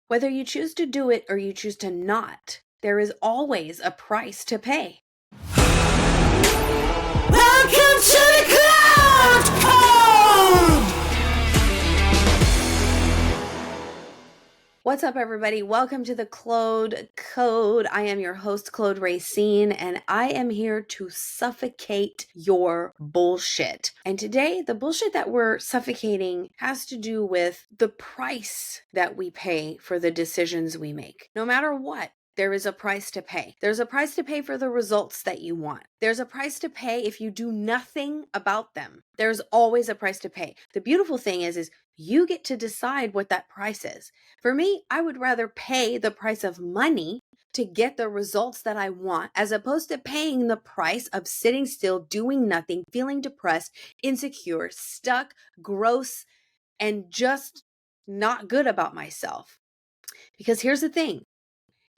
Whether you choose to do it or you choose to not, there is always a price to pay. Welcome to the Claude Code! What's up, everybody? Welcome to the Claude Code. I am your host, Claude Racine, and I am here to suffocate your bullshit. And today, the bullshit that we're suffocating has to do with the price that we pay for the decisions we make. No matter what, there is a price to pay. There's a price to pay for the results that you want. There's a price to pay if you do nothing about them. There's always a price to pay. The beautiful thing is you get to decide what that price is. For me, I would rather pay the price of money to get the results that I want, as opposed to paying the price of sitting still, doing nothing, feeling depressed, insecure, stuck, gross, and just not good about myself. Because here's the thing.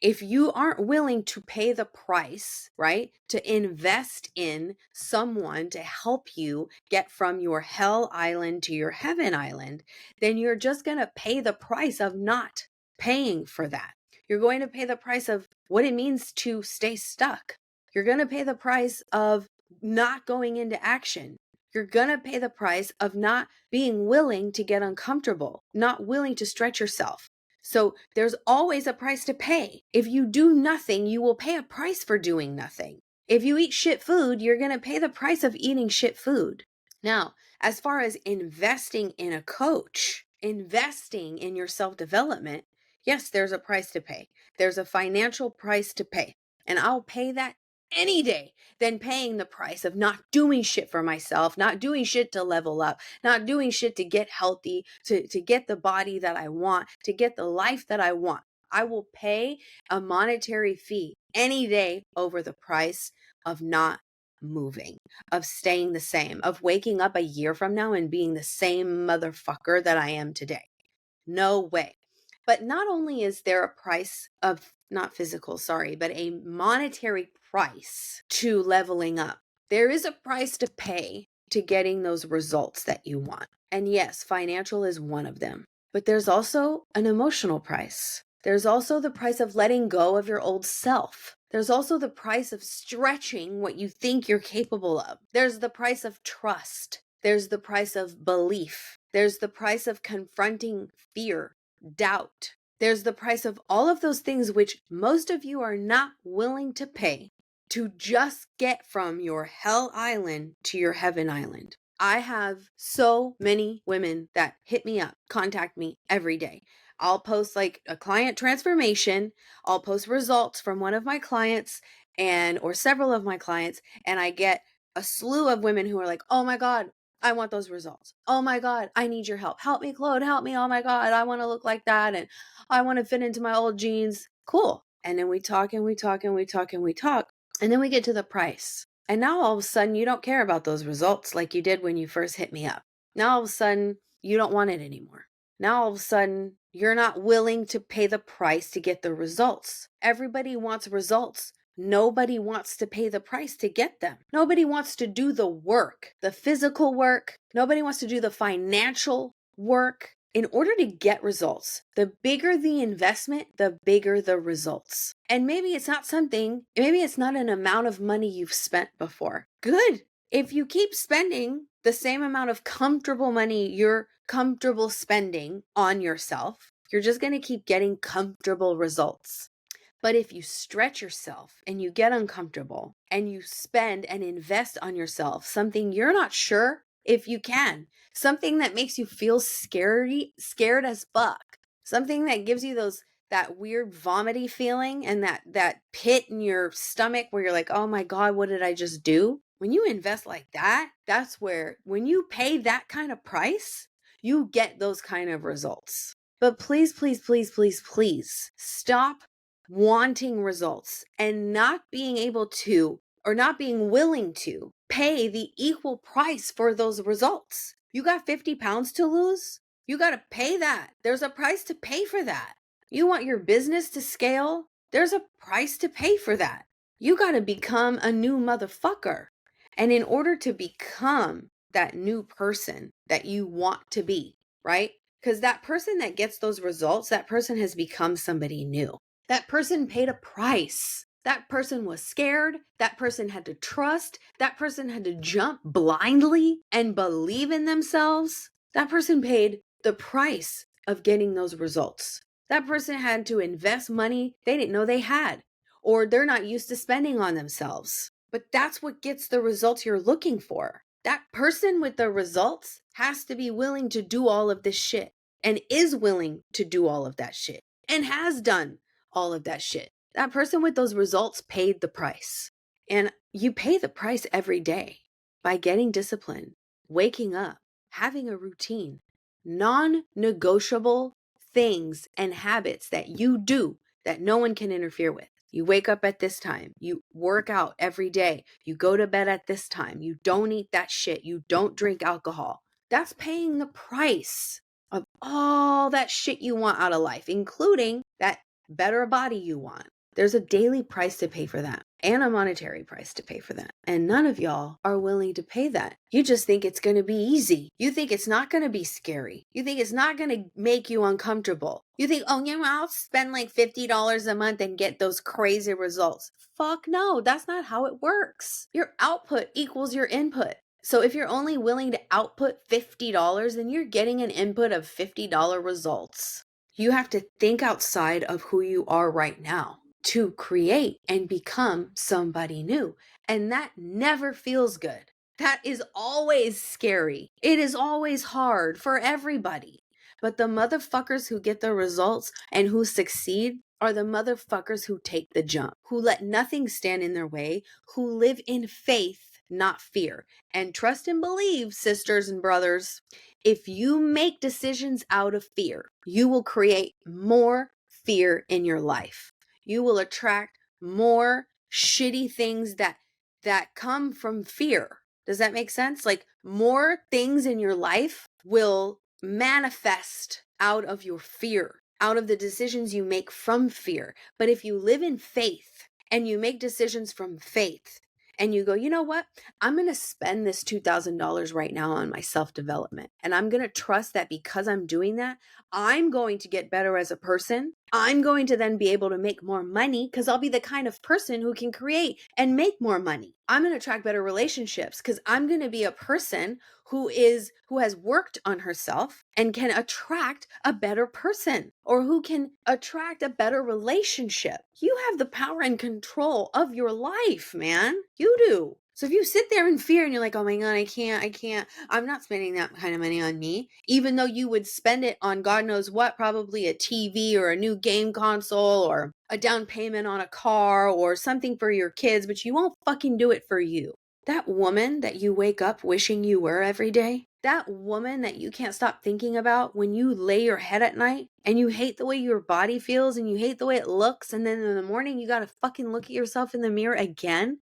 If you aren't willing to pay the price, right, to invest in someone to help you get from your hell island to your heaven island, then you're just going to pay the price of not paying for that. You're going to pay the price of what it means to stay stuck. You're going to pay the price of not going into action. You're going to pay the price of not being willing to get uncomfortable, not willing to stretch yourself. So there's always a price to pay. If you do nothing, you will pay a price for doing nothing. If you eat shit food, you're going to pay the price of eating shit food. Now, as far as investing in a coach, investing in your self-development, yes, there's a price to pay. There's a financial price to pay. And I'll pay that any day than paying the price of not doing shit for myself, not doing shit to level up, not doing shit to get healthy, to get the body that I want, to get the life that I want. I will pay a monetary fee any day over the price of not moving, of staying the same, of waking up a year from now and being the same motherfucker that I am today. No way. But not only is there a price of, not physical, sorry, but a monetary price to leveling up, there is a price to pay to getting those results that you want. And yes, financial is one of them. But there's also an emotional price. There's also the price of letting go of your old self. There's also the price of stretching what you think you're capable of. There's the price of trust. There's the price of belief. There's the price of confronting fear, doubt. There's the price of all of those things which most of you are not willing to pay to just get from your hell island to your heaven island. I have so many women that hit me up, contact me every day. I'll post like a client transformation. I'll post results from one of my clients or several of my clients. And I get a slew of women who are like, oh my God, I want those results. Oh my God, I need your help. Help me, Claude, help me. Oh my God, I want to look like that. And I want to fit into my old jeans. Cool. And then we talk and we talk and we talk and we talk. And then we get to the price. And now all of a sudden you don't care about those results like you did when you first hit me up. Now all of a sudden you don't want it anymore. Now all of a sudden you're not willing to pay the price to get the results. Everybody wants results. Nobody wants to pay the price to get them. Nobody wants to do the work, the physical work. Nobody wants to do the financial work. In order to get results, the bigger the investment, the bigger the results. And maybe it's not an amount of money you've spent before. Good. If you keep spending the same amount of comfortable money you're comfortable spending on yourself, you're just going to keep getting comfortable results. But if you stretch yourself and you get uncomfortable and you spend and invest on yourself, something you're not sure if you can, something that makes you feel scared as fuck, something that gives you that weird vomity feeling and that pit in your stomach where you're like, oh my God, what did I just do? When you invest like that, that's where, when you pay that kind of price, you get those kind of results. But please, please, please, please, please stop wanting results and not being able to, or not being willing to pay the equal price for those results. You got 50 pounds to lose? You got to pay that. There's a price to pay for that. You want your business to scale? There's a price to pay for that. You got to become a new motherfucker. And in order to become that new person that you want to be, right? Because that person that gets those results, that person has become somebody new. That person paid a price. That person was scared. That person had to trust. That person had to jump blindly and believe in themselves. That person paid the price of getting those results. That person had to invest money they didn't know they had, or they're not used to spending on themselves. But that's what gets the results you're looking for. That person with the results has to be willing to do all of this shit, and is willing to do all of that shit, and has done all of that shit. That person with those results paid the price. And you pay the price every day by getting disciplined, waking up, having a routine, non negotiable things and habits that you do that no one can interfere with. You wake up at this time. You work out every day. You go to bed at this time. You don't eat that shit. You don't drink alcohol. That's paying the price of all that shit you want out of life, including that better body you want. There's a daily price to pay for that, and a monetary price to pay for that. And none of y'all are willing to pay that. You just think it's going to be easy. You think it's not going to be scary. You think it's not going to make you uncomfortable. You think, oh, yeah, well, I'll spend like $50 a month and get those crazy results. Fuck no, that's not how it works. Your output equals your input. So if you're only willing to output $50, then you're getting an input of $50 results. You have to think outside of who you are right now to create and become somebody new. And that never feels good. That is always scary. It is always hard for everybody. But the motherfuckers who get the results and who succeed are the motherfuckers who take the jump, who let nothing stand in their way, who live in faith, not fear. And trust and believe, sisters and brothers, if you make decisions out of fear, you will create more fear in your life. You will attract more shitty things that come from fear. Does that make sense? Like, more things in your life will manifest out of your fear, out of the decisions you make from fear. But if you live in faith and you make decisions from faith, and you go, you know what? I'm going to spend this $2,000 right now on my self-development. And I'm going to trust that because I'm doing that, I'm going to get better as a person. I'm going to then be able to make more money because I'll be the kind of person who can create and make more money. I'm going to attract better relationships because I'm going to be a person who has worked on herself and can attract a better person, or who can attract a better relationship. You have the power and control of your life, man. You do. So if you sit there in fear and you're like, oh my God, I can't, I'm not spending that kind of money on me, even though you would spend it on God knows what, probably a TV or a new game console or a down payment on a car or something for your kids, but you won't fucking do it for you. That woman that you wake up wishing you were every day, that woman that you can't stop thinking about when you lay your head at night and you hate the way your body feels and you hate the way it looks, and then in the morning you gotta fucking look at yourself in the mirror again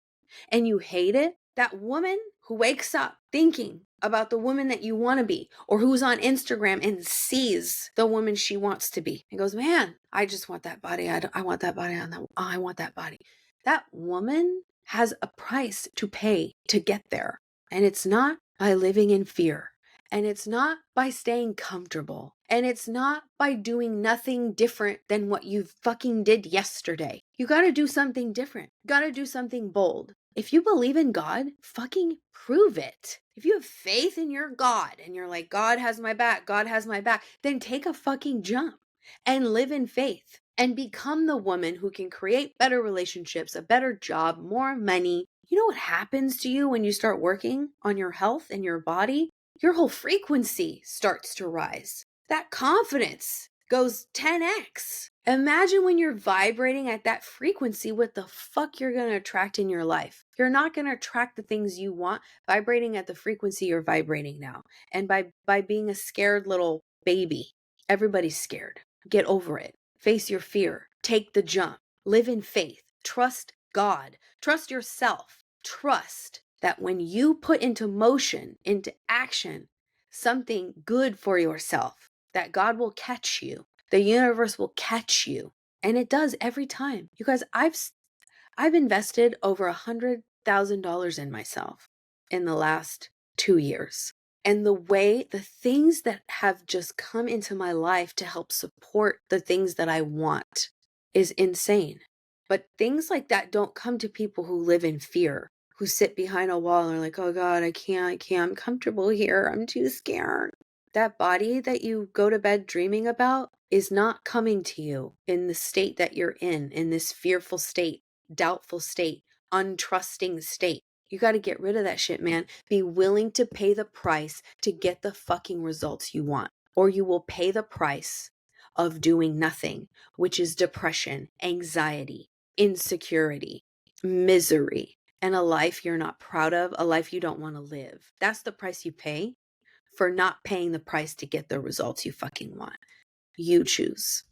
and you hate it, that woman who wakes up thinking about the woman that you want to be, or who's on Instagram and sees the woman she wants to be and goes, man, I just want that body. I want that body I want that body. That woman has a price to pay to get there. And it's not by living in fear. And it's not by staying comfortable. And it's not by doing nothing different than what you fucking did yesterday. You gotta do something different. You gotta do something bold. If you believe in God, fucking prove it. If you have faith in your God and you're like, God has my back, God has my back, then take a fucking jump and live in faith and become the woman who can create better relationships, a better job, more money. You know what happens to you when you start working on your health and your body? Your whole frequency starts to rise. That confidence goes 10x. Imagine when you're vibrating at that frequency, what the fuck you're going to attract in your life. You're not going to attract the things you want vibrating at the frequency you're vibrating now. And by being a scared little baby, everybody's scared. Get over it. Face your fear. Take the jump. Live in faith. Trust God. Trust yourself. Trust that when you put into motion, into action, something good for yourself, that God will catch you. The universe will catch you. And it does every time. You guys, I've invested over $100,000 in myself in the last 2 years. And the things that have just come into my life to help support the things that I want is insane. But things like that don't come to people who live in fear, who sit behind a wall and are like, oh God, I can't, I'm comfortable here. I'm too scared. That body that you go to bed dreaming about is not coming to you in the state that you're in this fearful state, doubtful state, untrusting state. You got to get rid of that shit, man. Be willing to pay the price to get the fucking results you want, or you will pay the price of doing nothing, which is depression, anxiety, insecurity, misery, and a life you're not proud of, a life you don't want to live. That's the price you pay for not paying the price to get the results you fucking want. You choose.